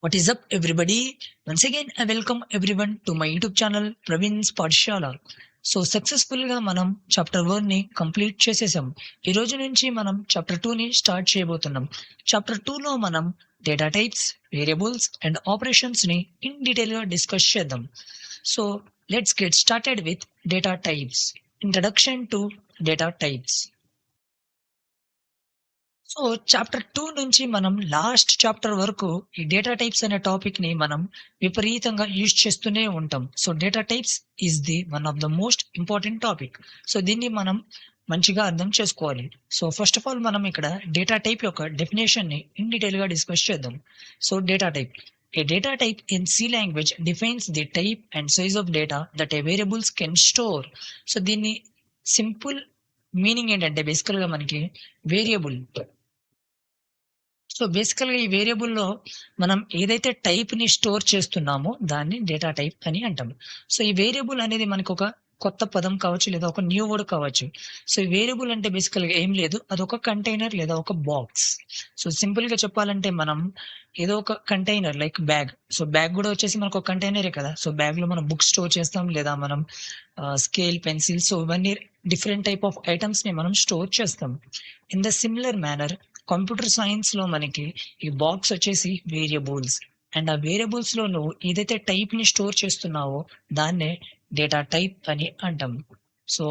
What is up, everybody? Once again, I welcome everyone to my YouTube channel, Praveen's Pathshala. So successful గా మనం chapter 1 ని complete చేసేసాం. ఈ రోజు నుంచి మనం చాప్టర్ 2 ని స్టార్ట్ చేయబోతున్నాం. చాప్టర్ 2 లో మనం data types, variables and operations ని ఇన్ డీటెయిల్ గా డిస్కస్ చేద్దాం. So let's get started with data types. Introduction to data types. So chapter 2 నుంచి మనం లాస్ట్ చాప్టర్ వరకు ఈ డేటా టైప్స్ అనే టాపిక్ ని మనం విపరీతంగా యూజ్ చేస్తూనే ఉంటాం. So data types is the one of the most important topic. So దీన్ని మనం మంచిగా అర్థం చేసుకోవాలి. సో ఫస్ట్ ఆఫ్ ఆల్ మనం ఇక్కడ డేటా టైప్ యొక్క డెఫినేషన్ ని ఇన్ డీటెయిల్ గా డిస్కస్ చేద్దాం. So data type. A data type in C language defines the type and size of data that a variables can store. So దీన్ని simple meaning ఏంటంటే బేసికల్ గా మనకి వేరియబుల్. సో బేసికల్ గా ఈ వేరియబుల్ లో మనం ఏదైతే టైప్ ని స్టోర్ చేస్తున్నామో దాన్ని డేటా టైప్ అని అంటాం. సో ఈ వేరియబుల్ అనేది మనకు ఒక కొత్త పదం కావచ్చు లేదా ఒక న్యూ వర్డ్ కావచ్చు. సో ఈ వేరియబుల్ అంటే బేసికల్ గా ఏం లేదు, అది ఒక కంటైనర్ లేదా ఒక బాక్స్. సో సింపుల్ గా చెప్పాలంటే మనం ఏదో ఒక container like bag. So bag కూడా వచ్చేసి మనకు ఒక కంటైనరే కదా. సో బ్యాగ్ లో మనం బుక్ స్టోర్ చేస్తాం లేదా మనం స్కేల్, పెన్సిల్, సో ఇవన్నీ డిఫరెంట్ టైప్ ఆఫ్ ఐటమ్స్ ని మనం స్టోర్ చేస్తాం. In the similar manner computer science లో మనకి ఈ బాక్స్ వచ్చేసి వేరియబుల్స్, అండ్ ఆ వేరియబుల్స్ లో నువ్వు ఏదైతే టైప్ ని స్టోర్ చేస్తున్నావో దాన్నే డేటా టైప్ అని అంటాం. సో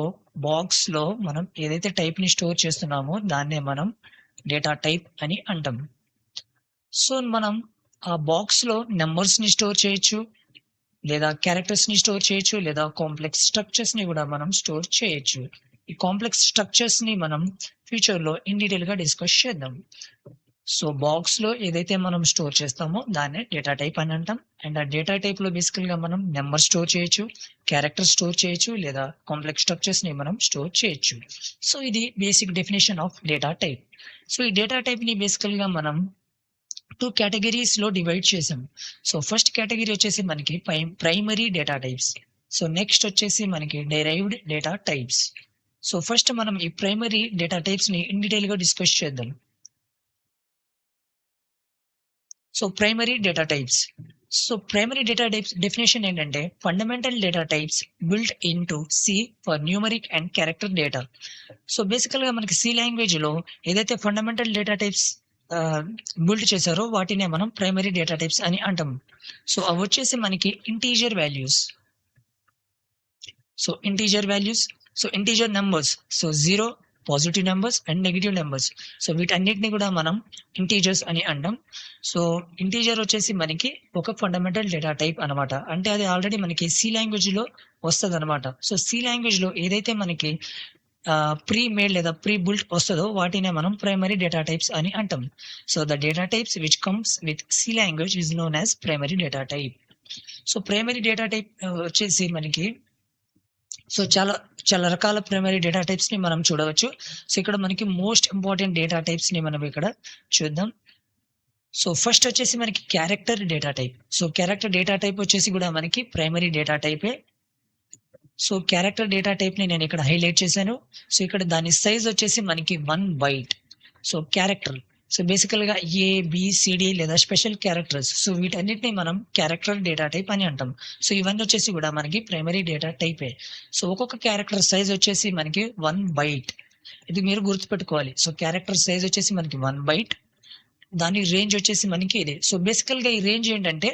బాక్స్ లో మనం ఏదైతే టైప్ ని స్టోర్ చేస్తున్నామో దాన్నే మనం డేటా టైప్ అని అంటాం. సో మనం ఆ బాక్స్ లో నెంబర్స్ ని స్టోర్ చేయొచ్చు, లేదా క్యారెక్టర్స్ ని స్టోర్ చేయొచ్చు, లేదా కాంప్లెక్స్ స్ట్రక్చర్స్ ని కూడా మనం స్టోర్ చేయొచ్చు. ఈ కాంప్లెక్స్ స్ట్రక్చర్స్ ని మనం ఫ్యూచర్ లో ఇన్ డీటెయిల్ గా డిస్కస్ చేద్దాం. సో బాక్స్ లో ఏదైతే మనం స్టోర్ చేస్తామో దాన్నే డేటా టైప్ అని అంటాం. అండ్ ఆ డేటా టైప్ లో బేసికల్ గా మనం నెంబర్ స్టోర్ చేయొచ్చు, క్యారెక్టర్ స్టోర్ చేయొచ్చు, లేదా కాంప్లెక్స్ స్ట్రక్చర్స్ ని మనం స్టోర్ చేయొచ్చు. సో ఇది basic definition of data type. So ఈ డేటా టైప్ ని బేసికల్ గా మనం 2 కేటగిరీస్ లో డివైడ్ చేసాం. సో ఫస్ట్ కేటగిరీ వచ్చేసి మనకి primary data types. So next వచ్చేసి మనకి derived data types. So first మనం ఈ ప్రైమరీ డేటా టైప్స్ ని ఇన్ డీటెయిల్ గా డిస్కస్ చేద్దాం. So primary data types. So primary data types definition ఏంటంటే fundamental data types built in to C for numeric and character data. So basically మనకి C language లో ఏదైతే fundamental data types build చేశారో వాటినే మనం primary data types అని అంటాం. So అవి వచ్చేసి మనకి integer values. So integer numbers. So 0, positive numbers and negative numbers. So వీటన్నిటిని కూడా మనం ఇంటీజర్స్ అని అంటాం. సో ఇంటీజర్ వచ్చేసి మనకి ఒక ఫండమెంటల్ డేటా టైప్ అనమాట. అంటే అది ఆల్రెడీ మనకి సి లాంగ్వేజ్ లో వస్తుంది అనమాట. సో సి లాంగ్వేజ్ లో ఏదైతే మనకి ప్రీ మేడ్ లేదా ప్రీ బిల్ట్ వస్తుందో వాటినే మనం ప్రైమరీ డేటా టైప్స్ అని అంటాం. So the data types which comes with C language is known as primary data type. So primary data type వచ్చేసి మనకి సో చాలా చాలా రకాల ప్రైమరీ డేటా టైప్స్ ని మనం చూడవచ్చు. సో ఇక్కడ మనకి మోస్ట్ ఇంపార్టెంట్ డేటా టైప్స్ ని మనం ఇక్కడ చూద్దాం. సో ఫస్ట్ వచ్చేసి మనకి character data type. So character data type వచ్చేసి కూడా మనకి ప్రైమరీ డేటా టైపే. సో క్యారెక్టర్ డేటా టైప్ ని నేను ఇక్కడ హైలైట్ చేశాను. సో ఇక్కడ దాని సైజ్ వచ్చేసి మనకి 1 బైట్. సో క్యారెక్టర్, సో బేసికల్ గా ABCD లేదా స్పెషల్ క్యారెక్టర్స్, సో వీటన్నిటిని మనం క్యారెక్టర్ డేటా టైప్ అని అంటాం. సో ఇవన్నీ వచ్చేసి కూడా మనకి ప్రైమరీ డేటా టైపే. సో ఒక్కొక్క క్యారెక్టర్ సైజ్ వచ్చేసి మనకి 1 బైట్. ఇది మీరు గుర్తుపెట్టుకోవాలి. సో క్యారెక్టర్ సైజ్ వచ్చేసి మనకి 1 బైట్, దాని రేంజ్ వచ్చేసి మనకి ఇది. సో బేసికల్ గా ఈ రేంజ్ ఏంటంటే,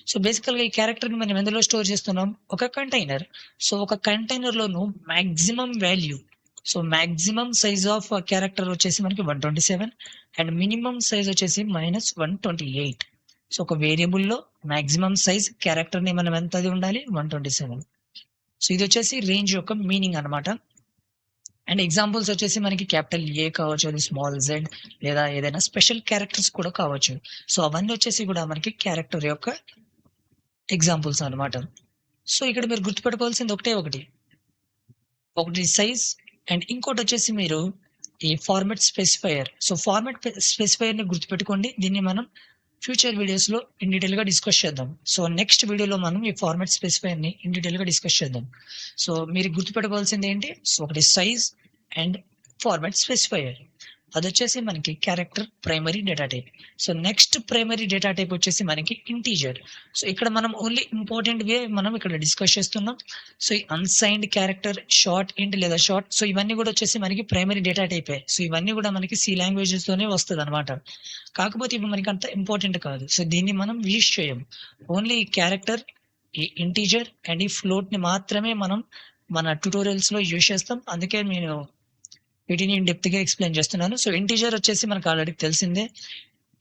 సో బేసికల్ గా ఈ క్యారెక్టర్ ని మనం ఎందులో స్టోర్ చేస్తున్నాం, ఒక కంటైనర్. సో ఒక container loan maximum value, so maximum size of character వచ్చేసి మనకి 127 అండ్ మినిమం సైజ్ వచ్చేసి -128. సో ఒక వేరియబుల్ లో మాక్సిమం సైజ్ క్యారెక్టర్ ని మనం ఎంత ఉండాలి, 127. సో ఇది వచ్చేసి రేంజ్ యొక్క మీనింగ్ అనమాట. అండ్ ఎగ్జాంపుల్స్ వచ్చేసి మనకి క్యాపిటల్ A కావచ్చు, అది స్మాల్ Z, లేదా ఏదైనా స్పెషల్ క్యారెక్టర్స్ కూడా కావచ్చు. సో అవన్నీ వచ్చేసి కూడా మనకి క్యారెక్టర్ యొక్క ఎగ్జాంపుల్స్ అనమాట. సో ఇక్కడ మీరు గుర్తుపెట్టుకోవాల్సింది ఒకటి సైజ్ అండ్ ఇంకోటి వచ్చేసి మీరు ఈ format specifier. So format specifier ని గుర్తుపెట్టుకోండి. దీన్ని మనం ఫ్యూచర్ వీడియోస్ లో ఇన్ డీటెయిల్ గా డిస్కస్ చేద్దాం. సో నెక్స్ట్ వీడియోలో మనం ఈ ఫార్మాట్ స్పెసిఫైయర్ ని ఇన్ డీటెయిల్ గా డిస్కస్ చేద్దాం. సో మీరు గుర్తుపెట్టుకోవాల్సింది ఏంటి, సో ఒకటి సైజ్ అండ్ ఫార్మాట్ స్పెసిఫైయర్. అది వచ్చేసి మనకి character primary data type. So next primary data type వచ్చేసి మనకి ఇంటీజర్. సో ఇక్కడ మనం ఓన్లీ ఇంపార్టెంట్ వే మనం ఇక్కడ డిస్కస్ చేస్తున్నాం. సో ఈ అన్సైన్డ్ క్యారెక్టర్, షార్ట్ ఇంట్ లేదా షార్ట్, సో ఇవన్నీ కూడా వచ్చేసి మనకి ప్రైమరీ డేటా టైపే. సో ఇవన్నీ కూడా మనకి సి లాంగ్వేజెస్ తోనే వస్తుంది అనమాట. కాకపోతే ఇవి మనకి అంత ఇంపార్టెంట్ కాదు. సో దీన్ని మనం యూజ్ చేయం. ఓన్లీ ఈ క్యారెక్టర్, ఈ ఇంటీజర్ అండ్ ఈ ఫ్లోట్ ని మాత్రమే మనం మన ట్యుటోరియల్స్ లో యూజ్ చేస్తాం. అందుకే నేను వీటిని డెప్త్ గా ఎక్స్ప్లెయిన్ చేస్తున్నాను. సో ఇంటీజర్ వచ్చేసి మనకు ఆల్రెడీ తెలిసిందే.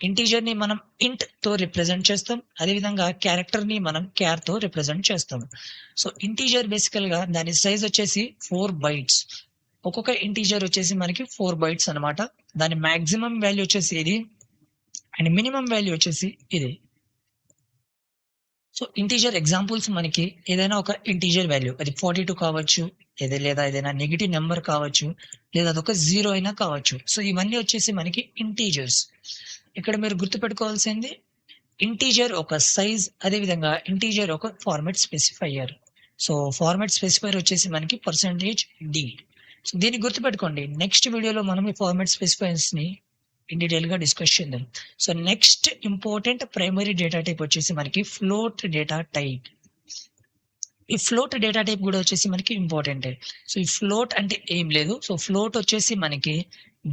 ఇంటీజర్ ని మనం ఇంట్ తో రిప్రజెంట్ చేస్తాం. అదేవిధంగా క్యారెక్టర్ ని మనం క్యార్ తో రిప్రజెంట్ చేస్తాం. సో ఇంటీజర్ బేసికల్ గా దాని సైజ్ వచ్చేసి 4 bytes. ఒక్కొక్క ఇంటీజర్ వచ్చేసి మనకి 4 bytes అనమాట. దాని మాక్సిమం వాల్యూ వచ్చేసి ఇది అండ్ మినిమం వాల్యూ వచ్చేసి ఇది. సో ఇంటీజర్ ఎగ్జాంపుల్స్ మనకి ఏదైనా ఒక ఇంటీజర్ వాల్యూ, అది 42 కావచ్చు, లేదా ఏదైనా నెగిటివ్ నెంబర్ కావచ్చు, లేదా అదొక 0 అయినా కావచ్చు. సో ఇవన్నీ వచ్చేసి మనకి ఇంటీజర్స్. ఇక్కడ మీరు గుర్తుపెట్టుకోవాల్సింది ఇంటీజర్ ఒక సైజ్, అదే విధంగా ఇంటీజర్ ఒక format specifier. So format specifier వచ్చేసి మనకి %d. సో దీన్ని గుర్తుపెట్టుకోండి. నెక్స్ట్ వీడియోలో మనం ఈ ఫార్మాట్ స్పెసిఫైయర్స్ ని ఇన్ డీటెయిల్ గా డిస్కస్ చేద్దాం. So next important primary data type వచ్చేసి మనకి ఫ్లోట్ డేటా టైప్. ఈ ఫ్లోట్ డేటా టైప్ కూడా వచ్చేసి మనకి ఇంపార్టెంట్. సో ఈ ఫ్లోట్ అంటే ఏం లేదు. సో ఫ్లోట్ వచ్చేసి మనకి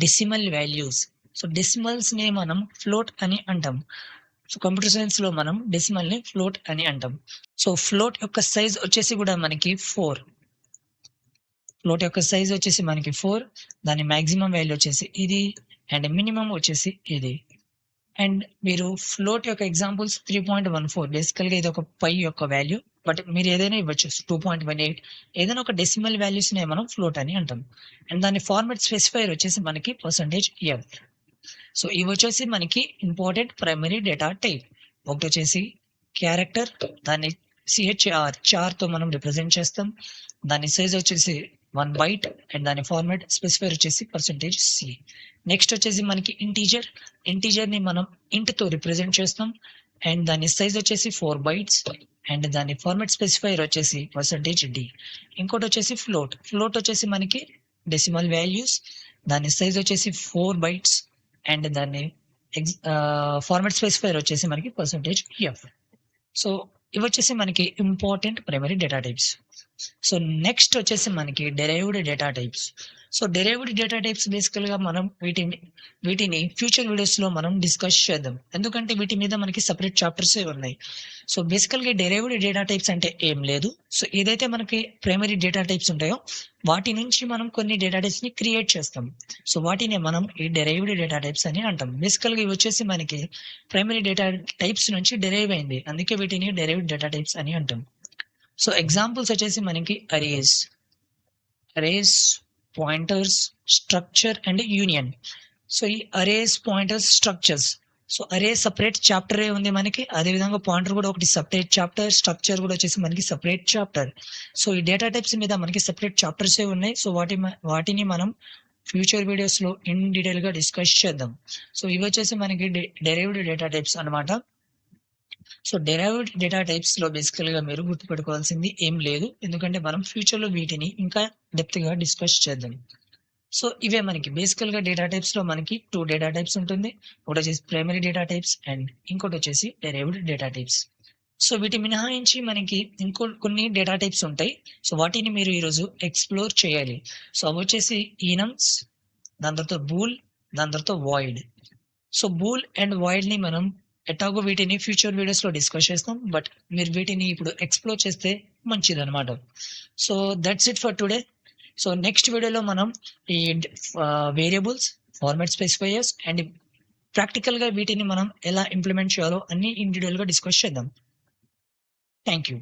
డెసిమల్ వాల్యూస్. సో డెసిమల్స్ ని మనం ఫ్లోట్ అని అంటాం. సో కంప్యూటర్ సైన్స్ లో మనం డెసిమల్ ని ఫ్లోట్ అని అంటాం. సో ఫ్లోట్ యొక్క సైజ్ వచ్చేసి కూడా మనకి 4. ఫ్లోట్ యొక్క సైజ్ వచ్చేసి మనకి 4. దాని మాక్సిమం వాల్యూ వచ్చేసి ఇది అండ్ మినిమం వచ్చేసి ఇది. అండ్ మీరు ఫ్లోట్ యొక్క ఎగ్జాంపుల్స్ 3.14. బేసికల్ గా ఇది ఒక పై యొక్క వాల్యూ, బట్ మీరు ఏదైనా ఇవ్వచ్చు. 2.18 ఏదైనా ఒక డెసిమల్ వాల్యూస్ నే మనం ఫ్లోట్ అని అంటాం. అండ్ దాని ఫార్మాట్ స్పెసిఫైర్ వచ్చేసి మనకి %f. సో ఇవి వచ్చేసి మనకి ఇంపార్టెంట్ ప్రైమరీ డేటా టైప్. ఒకటి వచ్చేసి క్యారెక్టర్, దాన్ని చార్ తో మనం రిప్రజెంట్ చేస్తాం. దాని సైజ్ వచ్చేసి 1 byte అండ్ దాని ఫార్మాట్ స్పెసిఫైర్ వచ్చేసి %c. నెక్స్ట్ వచ్చేసి మనకి ఇంటీజర్ ని మనం ఇంట్ తో రిప్రజెంట్ చేస్తాం అండ్ దాని సైజ్ వచ్చేసి 4 bytes అండ్ దాని ఫార్మాట్ స్పెసిఫైర్ వచ్చేసి %d. ఇంకోటి వచ్చేసి ఫ్లోట్ వచ్చేసి మనకి డెసిమల్ వాల్యూస్, దాని సైజ్ వచ్చేసి 4 bytes అండ్ దాన్ని ఫార్మాట్ స్పెసిఫైర్ వచ్చేసి మనకి %f. సో ఇవి వచ్చేసి మనకి important primary data types. So next వచ్చేసి మనకి derived data types. So derived data types బేసికల్ గా మనం వీటిని ఫ్యూచర్ వీడియోస్ లో మనం డిస్కస్ చేద్దాం. ఎందుకంటే వీటి మీద మనకి సపరేట్ చాప్టర్స్ ఉన్నాయి. సో బేసికల్ గా డెరైవ్డ్ డేటా టైప్స్ అంటే ఏం లేదు. సో ఏదైతే మనకి ప్రైమరీ డేటా టైప్స్ ఉంటాయో వాటి నుంచి మనం కొన్ని డేటా టైప్స్ ని క్రియేట్ చేస్తాం. సో వాటిని మనం ఈ డెరైవ్డ్ డేటా టైప్స్ అని అంటాం. బేసికల్ గా ఇవి వచ్చేసి మనకి ప్రైమరీ డేటా టైప్స్ నుంచి డెరైవ్ అయింది, అందుకే వీటిని డెరైవ్డ్ డేటా టైప్స్ అని అంటాం. సో ఎగ్జాంపుల్స్ వచ్చేసి మనకి arrays, pointers, structure and union. So ఈ అరేస్, పాయింటర్స్, స్ట్రక్చర్స్. సో అరే సపరేట్ చాప్టర్ ఉంది మనకి, అదే విధంగా పాయింటర్ కూడా ఒకటి సపరేట్ చాప్టర్, స్ట్రక్చర్ కూడా వచ్చేసి మనకి సపరేట్ చాప్టర్. సో ఈ డేటా టైప్స్ మీద మనకి సపరేట్ చాప్టర్స్ ఉన్నాయి. సో వాటిని మనం ఫ్యూచర్ వీడియోస్ లో ఇన్ డీటెయిల్ గా డిస్కస్ చేద్దాం. సో ఇవి వచ్చేసి మనకి డెరైవ్డ్ డేటా టైప్స్ అన్నమాట. సో డెరైవ్డ్ డేటా టైప్స్ లో బేసికల్ గా మీరు గుర్తుపెట్టుకోవాల్సింది ఏం లేదు, ఎందుకంటే మనం ఫ్యూచర్ లో వీటిని ఇంకా డెప్త్ గా డిస్కస్ చేద్దాం. సో ఇవే మనకి బేసికల్ గా డేటా టైప్స్ లో మనకి 2 డేటా టైప్స్ ఉంటుంది. ఒకటి వచ్చేసి ప్రైమరీ డేటా టైప్స్ అండ్ ఇంకోటి వచ్చేసి డెరైవ్డ్ డేటా టైప్స్. సో వీటి మినహాయించి మనకి కొన్ని డేటా టైప్స్ ఉంటాయి. సో వాటిని మీరు ఈరోజు ఎక్స్ప్లోర్ చేయాలి. సో అవి వచ్చేసి ఈనమ్స్, దాని తర్వాత బూల్, దాని తర్వాత void. So bool and void ని మనం ఎట్లాగో వీటిని ఫ్యూచర్ వీడియోస్ లో డిస్కస్ చేస్తాం, బట్ మీరు వీటిని ఇప్పుడు ఎక్స్ప్లోర్ చేస్తే మంచిది అనమాట. So that's it for today. So next వీడియోలో మనం ఈ variables, format specifiers and practical గా వీటిని మనం ఎలా ఇంప్లిమెంట్ చేయాలో అన్ని ఇన్ డీటెయిల్ గా డిస్కస్ చేద్దాం. Thank you.